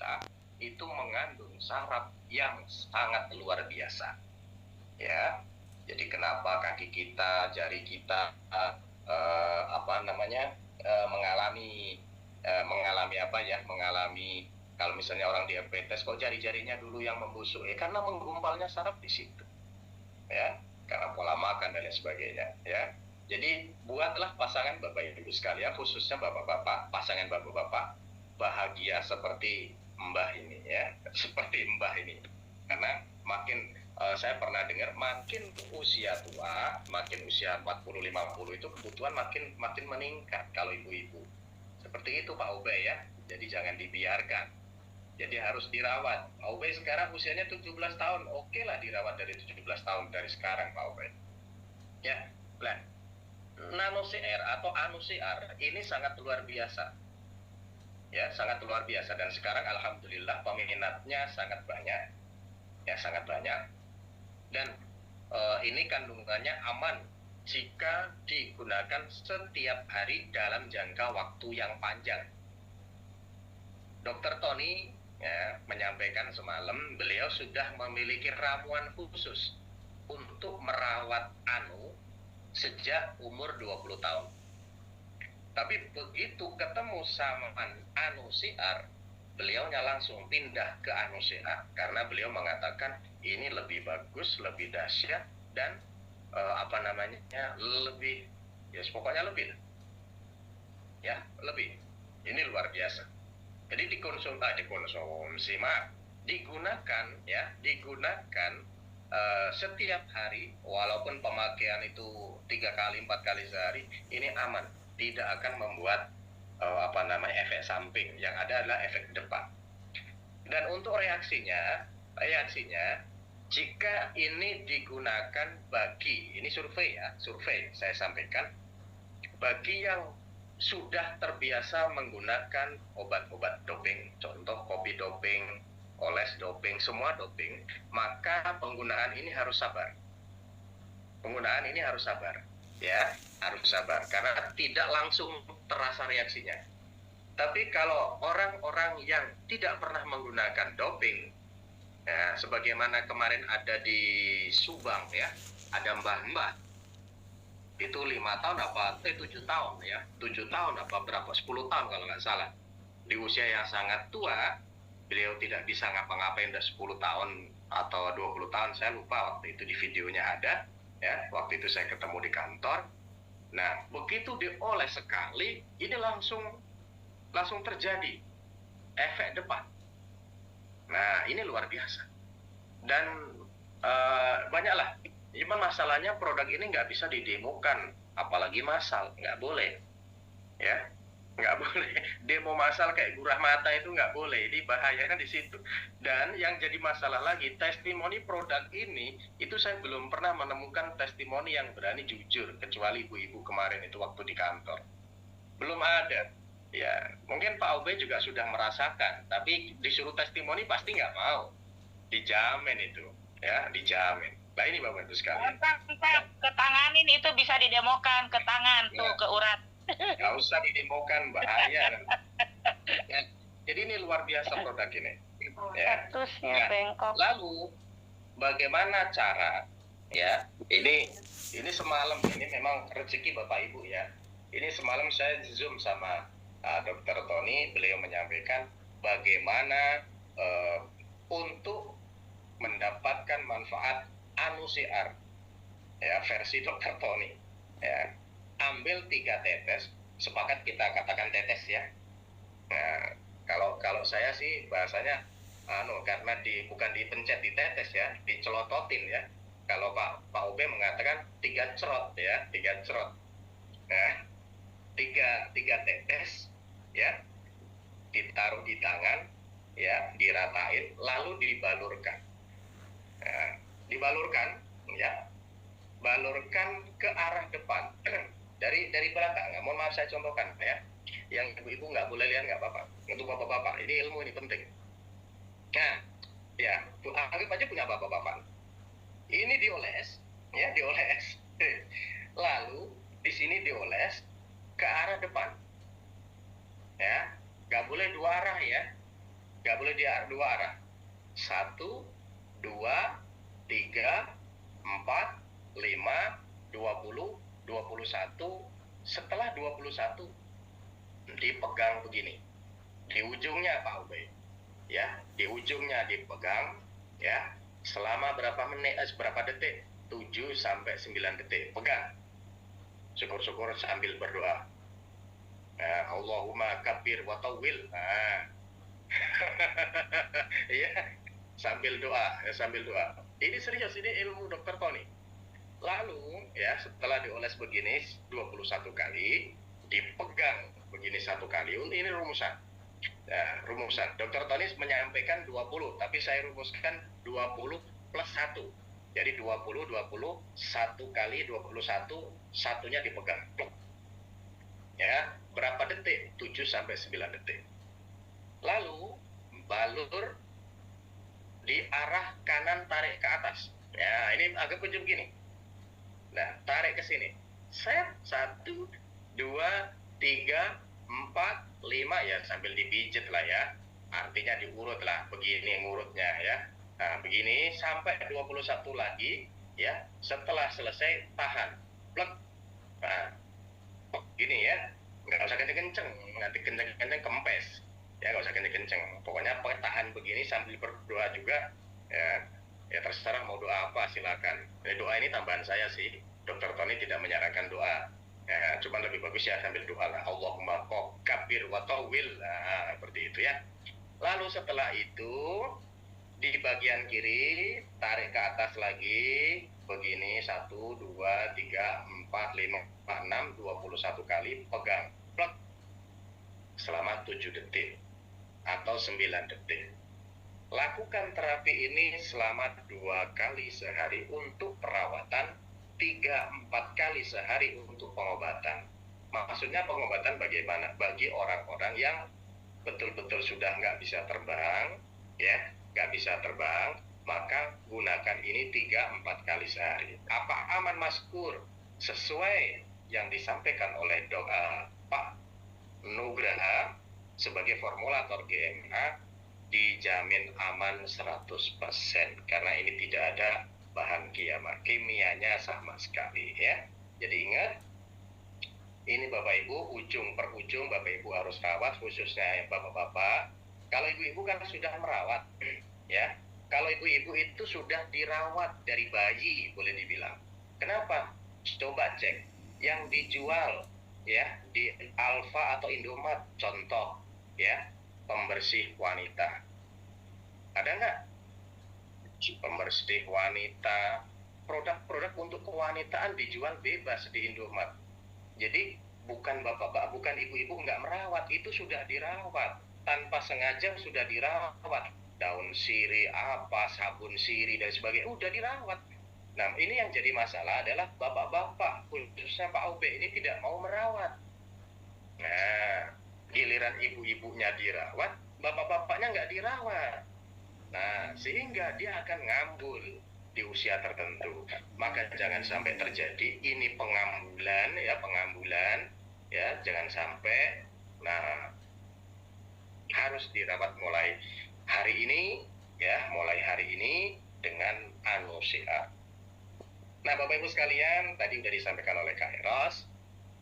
kita itu mengandung saraf yang sangat luar biasa, ya. Jadi kenapa kaki kita, jari kita mengalami kalau misalnya orang diabetes kok jari-jarinya dulu yang membusuk, ya karena menggumpalnya saraf di situ, ya, karena pola makan dan lain sebagainya, ya. Jadi buatlah pasangan bapak ibu sekalian, khususnya bapak-bapak, pasangan bapak-bapak bahagia seperti mbah ini, ya, seperti mbah ini, karena makin saya pernah dengar makin usia tua, makin usia 40-50 itu kebutuhan makin meningkat kalau ibu-ibu. Seperti itu Pak Ubay, ya. Jadi jangan dibiarkan. Jadi harus dirawat. Pak Ubay sekarang usianya 17 tahun. Oke lah dirawat dari 17 tahun dari sekarang Pak Ubay. Ya. Nah, nano CR atau anu CR ini sangat luar biasa. Ya, sangat luar biasa, dan sekarang alhamdulillah peminatnya sangat banyak. Ya, sangat banyak. Dan ini kandungannya aman jika digunakan setiap hari dalam jangka waktu yang panjang. Dr. Tony, ya, menyampaikan semalam beliau sudah memiliki ramuan khusus untuk merawat anu sejak umur 20 tahun. Tapi begitu ketemu sama anu CR, beliaunya langsung pindah ke anu CR karena beliau mengatakan ini lebih bagus, lebih dahsyat, dan lebih, ya pokoknya lebih, ya, lebih. Ini luar biasa. Jadi digunakan setiap hari, walaupun pemakaian itu 3 kali 4 kali sehari, ini aman, tidak akan membuat efek samping. Yang ada adalah efek depan. Dan untuk reaksinya jika ini digunakan bagi, ini survei saya sampaikan, bagi yang sudah terbiasa menggunakan obat-obat doping, contoh kopi doping, oles doping, semua doping, maka penggunaan ini harus sabar. Ya, harus sabar, karena tidak langsung terasa reaksinya. Tapi kalau orang-orang yang tidak pernah menggunakan doping, ya, sebagaimana kemarin ada di Subang, ya, ada mbah-mbah itu 5 tahun 7 tahun, ya, 7 tahun apa berapa, 10 tahun kalau nggak salah, di usia yang sangat tua, beliau tidak bisa ngapa-ngapain, udah 10 tahun atau 20 tahun, saya lupa waktu itu, di videonya ada, ya, waktu itu saya ketemu di kantor. Nah, begitu dioles sekali, ini langsung terjadi efek depan. Nah, ini luar biasa. Dan banyaklah. Cuman masalahnya produk ini nggak bisa didemokan, apalagi massal, nggak boleh. Ya, nggak boleh. Demo massal kayak Gurah Mata itu nggak boleh. Ini bahayanya di situ. Dan yang jadi masalah lagi, testimoni produk ini, itu saya belum pernah menemukan testimoni yang berani jujur, kecuali ibu-ibu kemarin itu waktu di kantor. Belum ada. Ya, mungkin Pak Ube juga sudah merasakan, tapi disuruh testimoni pasti nggak mau. Dijamin itu, ya, dijamin. Nah, ini Bapak Ibu sekalian. Ke tanganin itu bisa didemokan, ke tangan, ya, tuh, ke urat. Nggak usah didemokan, bahaya. Ya, jadi ini luar biasa produk ini. Ya. Statusnya bengkok. Lalu, bagaimana cara, ya, ini semalam, ini memang rezeki Bapak Ibu, ya. Ini semalam saya Zoom sama Dr. Tony, beliau menyampaikan bagaimana untuk mendapatkan manfaat anu CR, ya, versi Dr. Tony, ya. Ambil 3 tetes, sepakat kita katakan tetes, ya. Nah, kalau saya sih bahasanya karena bukan dipencet di tetes, ya, dicelototin, ya. Kalau Pak Ube mengatakan 3 cerot, ya, 3 cerot. Nah, 3 tetes, ya, ditaruh di tangan, ya, diratain, lalu dibalurkan. Nah, dibalurkan, ya, balurkan ke arah depan dari belakang. Nggak, mohon maaf saya contohkan, ya, yang ibu-ibu nggak boleh lihat, nggak apa-apa. Untuk bapak-bapak, ini ilmu, ini penting. Nah, ya, anggap aja punya bapak-bapak. Ini dioles, ya, dioles. Lalu di sini dioles ke arah depan. Ya, nggak boleh 2 arah, ya, nggak boleh dua arah. 1, 2, 3, 4, 5, 20, 21. Setelah 21 dipegang begini di ujungnya Pak Ube, ya, di ujungnya dipegang, ya, selama berapa menit, berapa detik, 7 sampai 9 detik, pegang, syukur-syukur sambil berdoa, nah, Allahumma kabir wa tawil, nah. Ya, sambil doa, ya, sambil doa. Ini serius, ini ilmu dokter Tony. Lalu ya setelah dioles begini 21 kali, dipegang begini 1 kali, ini rumusan. Nah, rumusan. Dokter Tony menyampaikan 20, tapi saya rumuskan 20 plus 1. Jadi 20, 1 kali 21, satunya dipegang. Ya, berapa detik? 7 sampai 9 detik. Lalu balur di arah kanan, tarik ke atas. Ya, ini agak kunjung gini. Nah, tarik ke sini. Set, 1, 2, 3, 4, 5, ya sambil dipijit lah ya. Artinya diurut lah, begini ngurutnya ya. Nah, begini sampai 21 lagi ya. Setelah selesai tahan. Plek. Nah, gini ya. Nggak usah kenceng-kenceng, nanti kenceng-kenceng kempes. Ya, nggak usah kenceng-kenceng. Pokoknya tahan begini sambil berdoa juga. Ya, ya terserah mau doa apa silakan. Doa ini tambahan saya sih. Dokter Tony tidak menyarankan doa. Ya, cuman lebih bagus ya sambil doa lah. Allahumma kabir wa tawil. Nah, seperti itu ya. Lalu setelah itu di bagian kiri tarik ke atas lagi begini 1, 2, 3, 4, 5, 6, 21 kali pegang. Plek. Selama 7 detik atau 9 detik. Lakukan terapi ini selama 2 kali sehari untuk perawatan, 3-4 kali sehari untuk pengobatan. Maksudnya pengobatan bagaimana? Bagi orang-orang yang betul-betul sudah nggak bisa terbang, ya, nggak bisa terbang, maka gunakan ini 3-4 kali sehari. Apa aman Mas Kur? Sesuai yang disampaikan oleh Pak Nugraha sebagai formulator GMA, dijamin aman 100% karena ini tidak ada bahan kimianya sama sekali ya. Jadi ingat, ini Bapak Ibu, ujung per ujung Bapak Ibu harus rawat, khususnya yang Bapak-bapak. Kalau ibu-ibu kan sudah merawat ya. Kalau ibu-ibu itu sudah dirawat dari bayi boleh dibilang. Kenapa? Coba cek yang dijual ya di Alfa atau Indomaret, contoh ya, pembersih wanita. Ada nggak? Pembersih wanita, produk-produk untuk kewanitaan dijual bebas di Indomaret. Jadi bukan bapak-bapak, bukan ibu-ibu nggak merawat, itu sudah dirawat. Tanpa sengaja sudah dirawat. Daun sirih, apa, sabun sirih, dan sebagainya, udah dirawat. Nah, ini yang jadi masalah adalah bapak-bapak, khususnya Pak Ube, ini tidak mau merawat. Nah, giliran ibu-ibunya dirawat, bapak-bapaknya nggak dirawat. Nah, sehingga dia akan ngambul di usia tertentu. Maka jangan sampai terjadi ini pengambulan ya, jangan sampai. Nah, harus dirawat mulai hari ini ya, mulai hari ini dengan anusia. Nah, Bapak Ibu sekalian, tadi sudah disampaikan oleh Kak Eros,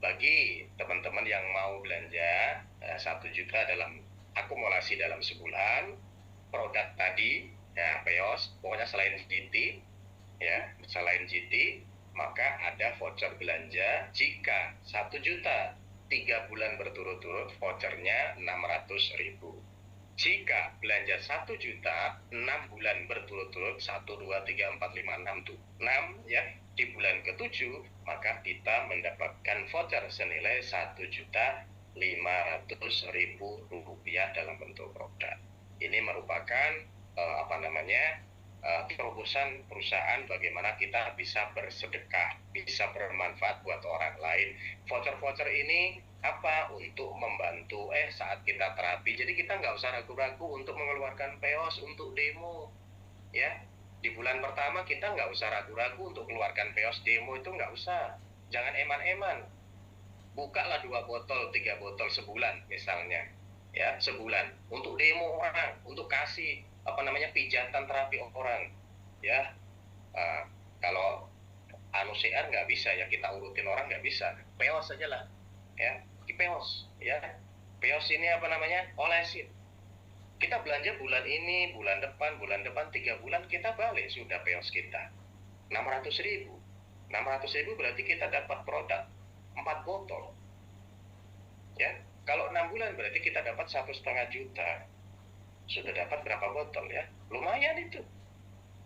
bagi teman-teman yang mau belanja 1 juta dalam akumulasi dalam sebulan, produk tadi ya Peos, pokoknya selain GT ya, selain GT, maka ada voucher belanja jika 1 juta 3 bulan berturut-turut vouchernya 600.000. Jika belanja 1 juta 6 bulan berturut-turut 1, 2, 3, 4, 5, 6 tuh 6 ya, di bulan ke-7 maka kita mendapatkan voucher senilai 1.500.000 rupiah dalam bentuk produk. Ini merupakan terobosan perusahaan bagaimana kita bisa bersedekah, bisa bermanfaat buat orang lain. Voucher-voucher ini apa? Untuk membantu saat kita terapi. Jadi kita nggak usah ragu-ragu untuk mengeluarkan peos untuk demo. Ya, di bulan pertama kita nggak usah ragu-ragu untuk keluarkan peos demo, itu nggak usah. Jangan eman-eman. Bukalah 2 botol, 3 botol sebulan misalnya. ya sebulan untuk demo orang, untuk kasih apa namanya pijatan terapi orang, ya. Kalau CR nggak bisa ya, kita urutin orang nggak bisa, peos saja lah, ya, peos, ya, peos ini apa namanya, olesin. Kita belanja bulan ini, bulan depan 3 bulan kita balik sudah peos kita 600.000. 600.000 berarti kita dapat produk 4 botol, ya. Kalau 6 bulan berarti kita dapat 1,5 juta. Sudah dapat berapa botol, ya? Lumayan itu.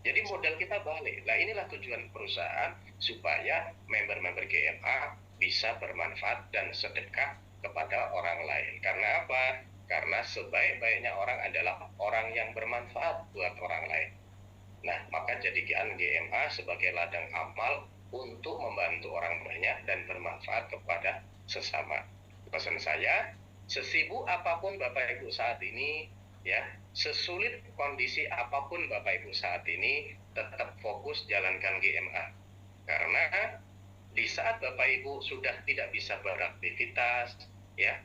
Jadi modal kita balik. Nah, inilah tujuan perusahaan supaya member-member GMA bisa bermanfaat dan sedekah kepada orang lain. Karena apa? Karena sebaik-baiknya orang adalah orang yang bermanfaat buat orang lain. Nah, maka jadikan GMA sebagai ladang amal untuk membantu orang banyak dan bermanfaat kepada sesama. Pesan saya, sesibuk apapun Bapak Ibu saat ini, ya, sesulit kondisi apapun Bapak Ibu saat ini, tetap fokus jalankan GMA. Karena di saat Bapak Ibu sudah tidak bisa beraktivitas, ya,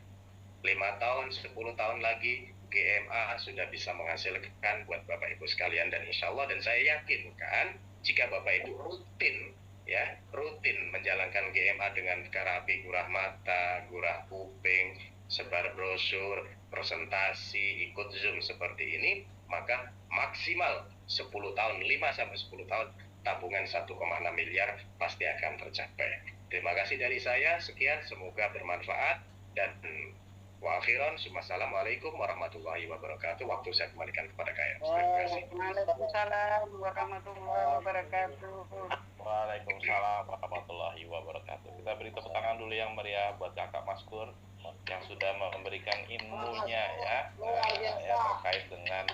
5 tahun, 10 tahun lagi, GMA sudah bisa menghasilkan buat Bapak Ibu sekalian, dan insya Allah, dan saya yakin kan, jika Bapak Ibu rutin, ya, rutin menjalankan GMA dengan terapi gurah mata, gurah kuping, sebar brosur, presentasi, ikut Zoom seperti ini, maka maksimal 10 tahun, 5-10 tahun, tabungan 1,6 miliar pasti akan tercapai. Terima kasih dari saya, sekian, semoga bermanfaat, dan wa akhiran, assalamualaikum warahmatullahi wabarakatuh. Waktu saya kembalikan kepada Kak. Terima kasih. Waalaikumsalam warahmatullahi wabarakatuh. Waalaikumsalam warahmatullahi wabarakatuh. Kita beri tepuk tangan dulu yang meriah buat Kakak Maskur yang sudah memberikan ilmunya, ya, ya terkait dengan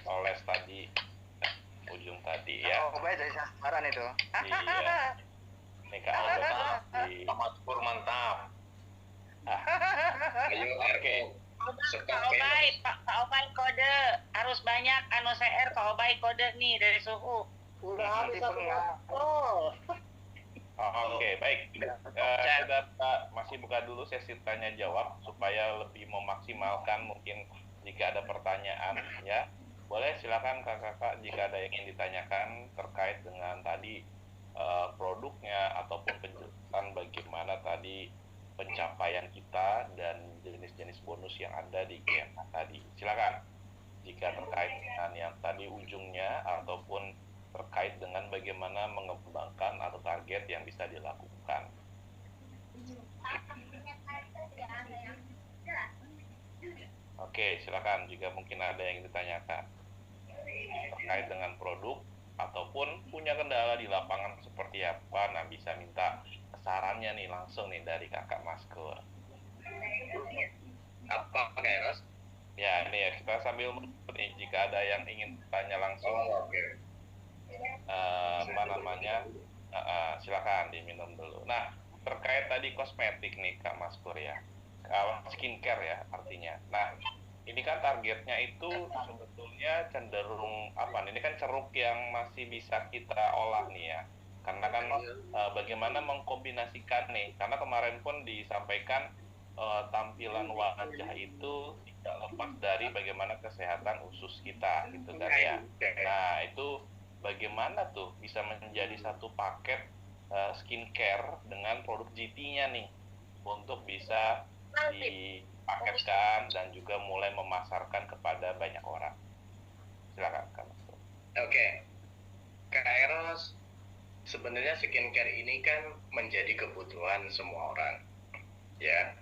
oles tadi, ujung tadi, ya. Oh, baik dari sasaran itu. Iya. Ini Kak Albert di Maskur mantap. Ayo, Oke. Pak Obay kode harus banyak CR Pak Obay kode nih dari suhu. Udah habis aku. Oke, baik. Kita masih buka dulu sesi tanya jawab supaya lebih memaksimalkan, mungkin jika ada pertanyaan, ya. Boleh silakan kakak-kakak jika ada yang ingin ditanyakan terkait dengan tadi produknya ataupun penjelasan bagaimana tadi pencapaian kita dan jenis-jenis bonus yang ada di GMA tadi. Silakan jika terkait dengan yang tadi ujungnya ataupun terkait dengan bagaimana mengembangkan atau target yang bisa dilakukan. Oke, silakan jika mungkin ada yang ditanyakan terkait dengan produk ataupun punya kendala di lapangan seperti apa. Nah, bisa minta sarannya nih langsung nih dari Kakak Maskur. Apa Kak Eros? Ya, ini ya, kita sambil nih jika ada yang ingin tanya langsung. Apa namanya? Silakan diminum dulu. Nah, terkait tadi kosmetik nih Kak Maskur ya. Skincare ya artinya. Nah, ini kan targetnya itu sebetulnya cenderung apa? Ini kan ceruk yang masih bisa kita olah nih ya. Karena kan bagaimana mengkombinasikan nih, karena kemarin pun disampaikan tampilan wajah itu tidak lepas dari bagaimana kesehatan usus kita gitu kan ya. Nah, itu bagaimana tuh bisa menjadi satu paket skincare dengan produk GT-nya nih untuk bisa dipaketkan dan juga mulai memasarkan kepada banyak orang. Silakan Kak. Oke. Kak Eros, sebenarnya skincare ini kan menjadi kebutuhan semua orang, ya.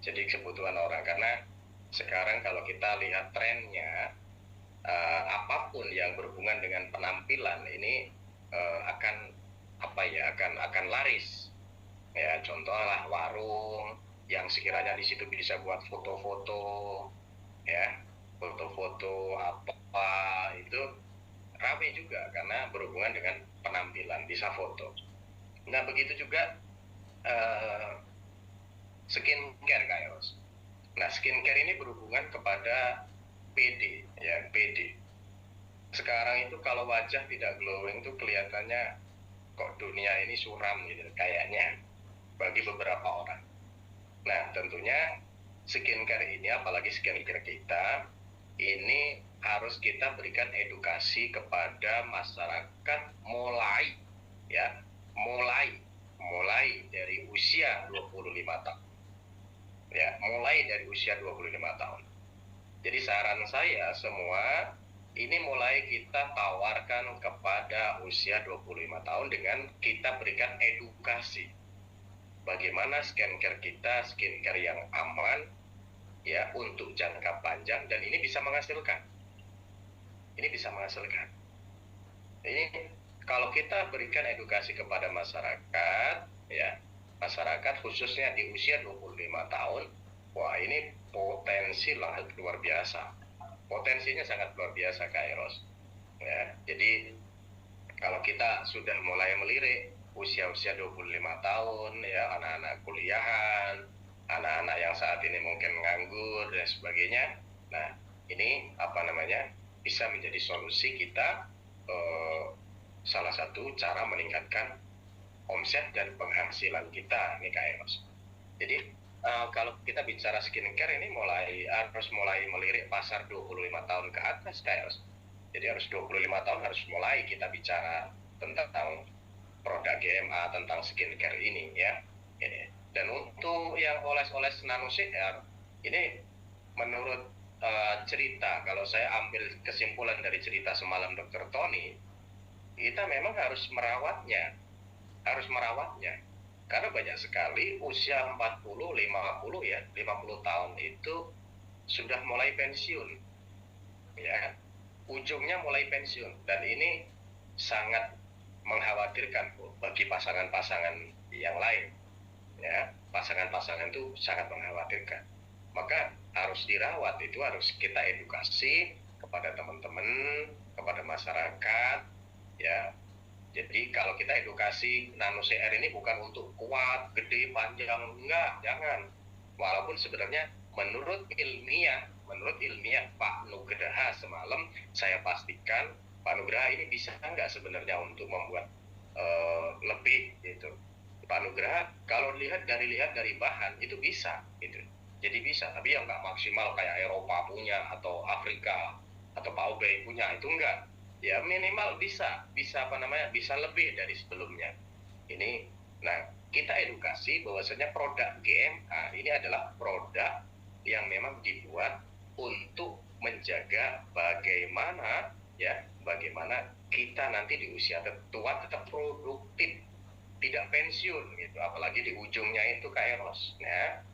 Jadi kebutuhan orang, karena sekarang kalau kita lihat trennya, apapun yang berhubungan dengan penampilan ini akan akan laris, ya. Contohlah warung yang sekiranya di situ bisa buat foto-foto, ya, foto-foto apa itu ramai juga karena berhubungan dengan penampilan, bisa foto. Nah, begitu juga skincare Kak Eros. Nah, skincare ini berhubungan kepada PD, ya, PD. Sekarang itu kalau wajah tidak glowing tuh kelihatannya kok dunia ini suram gitu kayaknya bagi beberapa orang. Nah, tentunya skincare ini, apalagi skincare kita, ini harus kita berikan edukasi kepada masyarakat mulai, ya, mulai dari usia 25 tahun. Ya, mulai dari usia 25 tahun. Jadi saran saya semua, ini mulai kita tawarkan kepada usia 25 tahun dengan kita berikan edukasi. Bagaimana skincare kita, skincare yang aman, ya, untuk jangka panjang, dan ini bisa menghasilkan. Ini bisa menghasilkan. Ini kalau kita berikan edukasi kepada masyarakat, ya, masyarakat khususnya di usia 25 tahun, wah ini potensi luar biasa. Potensinya sangat luar biasa, Kak Eros. Ya, jadi kalau kita sudah mulai melirik usia-usia 25 tahun, ya, anak-anak kuliahan, anak-anak yang saat ini mungkin nganggur dan sebagainya. Nah, ini bisa menjadi solusi kita, salah satu cara meningkatkan omset dan penghasilan kita nih, Kak Eros. Jadi kalau kita bicara skincare ini harus mulai melirik pasar 25 tahun ke atas, Kak Eros. Jadi harus 25 tahun harus mulai kita bicara tentang produk GMA, tentang skincare ini, ya. Dan untuk yang oles-oles nano CR, ini menurut cerita, kalau saya ambil kesimpulan dari cerita semalam Dr. Tony, kita memang harus merawatnya. Karena banyak sekali usia 40, 50 ya, 50 tahun itu sudah mulai pensiun. Ya. Ujungnya mulai pensiun, dan ini sangat mengkhawatirkan bagi pasangan-pasangan yang lain. Ya, pasangan-pasangan itu sangat mengkhawatirkan. Maka harus dirawat, itu harus kita edukasi kepada teman-teman, kepada masyarakat, ya. Jadi kalau kita edukasi nano CR ini bukan untuk kuat, gede, panjang, enggak, jangan. Walaupun sebenarnya menurut ilmiah Pak Nugraha semalam, saya pastikan Pak Nugraha ini bisa enggak sebenarnya untuk membuat lebih gitu. Pak Nugraha kalau lihat dari bahan itu bisa gitu. Jadi bisa, tapi yang enggak maksimal kayak Eropa punya atau Afrika atau Pak Ubay punya, itu enggak. Ya minimal bisa lebih dari sebelumnya. Ini, nah, kita edukasi bahwasanya produk GMA ini adalah produk yang memang dibuat untuk menjaga bagaimana kita nanti di usia tua tetap produktif, tidak pensiun gitu, apalagi di ujungnya itu, Kak Eros, ya.